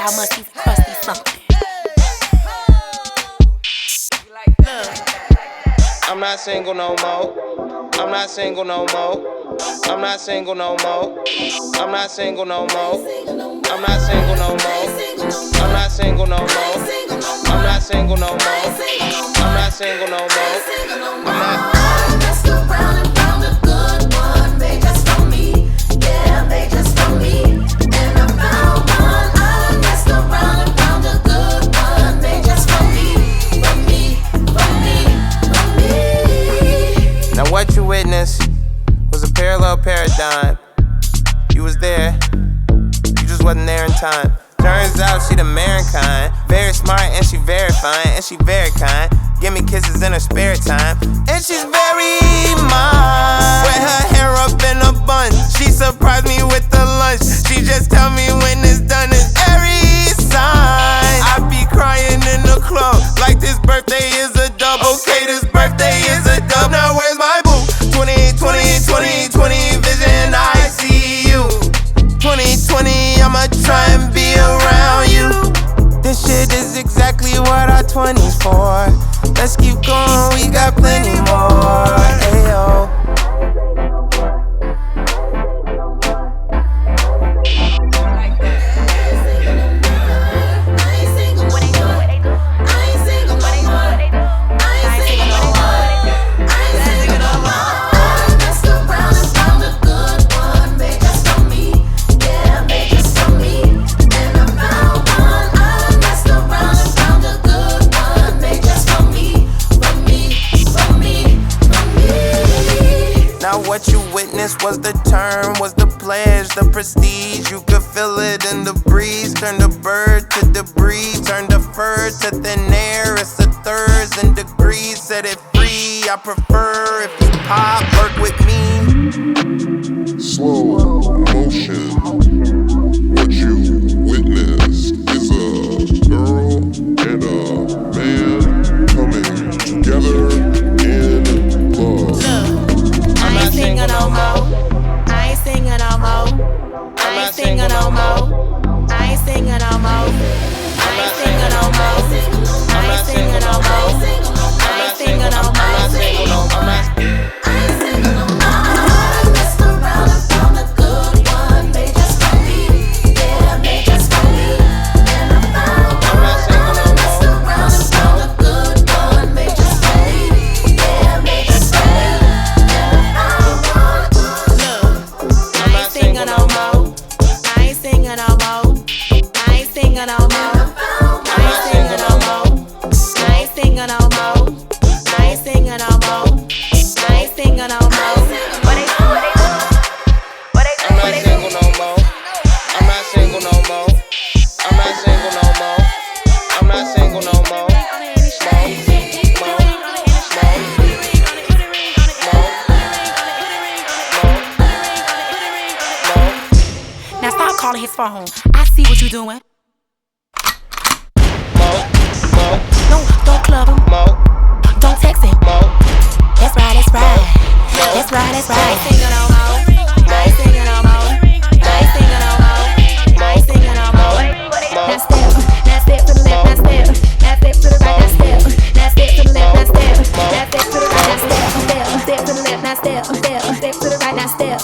Y'all must be crusty something. I'm not single no more. I'm not single no more. I'm not single no more. I'm not single no more. I'm not single no more. I'm not single no more. I'm not single no more. I'm not single no more. I'm not. I messed around and found a good one made just for me. Yeah, made just for me. And I found one. I messed around and found a good one made just for me. For me, for me, for me. Now what you witnessed was a parallel paradigm. You was there, you just wasn't there in time. Turns out she the mankind, very smart and she very fine, and she very kind. Give me kisses in her spare time, and she's very mine. With her hair up in a bun, she surprised me with the lunch. She just tell me when it's done, it's every sign. I be crying in the club, like this birthday is a dub. Okay, this birthday is a dub. Now where's my boo? 2020 vision, I see you. 2020, I'ma try and be around you. This shit is exactly what our 20s for. Let's keep going, we got plenty more. Ayo. What you witnessed was the term, was the pledge, the prestige. You could feel it in the breeze. Turn the bird to debris, turn the fur to thin air. It's a thirds and degrees, set it free. I prefer if you pop, work with me. Slow motion. What you witnessed is a girl and a man coming together in love. I ain't singing no more. I ain't singing no more. I ain't singing no more. I ain't singing no more. I ain't singing no more. I ain't singing no more. I ain't singing no more. I ain't singing no more. I ain't singing no more. I messed around and found a good one made just for me. Yeah, made just for me. And I found one. I messed around and found a good one made just for me. Yeah, made just for me. Calling his phone. I see what you doing. No, don't club him. Don't text him. That's right, that's right. That's right, that's right. I ain't singing no more. I ain't singing no more. I ain't singing no more. I ain't singing no more. Now step to the left, now step. Now step to the right, now step. Now step to the left, now step. Now step to the right, now step. Step to the left, now step. Step to the right, now step.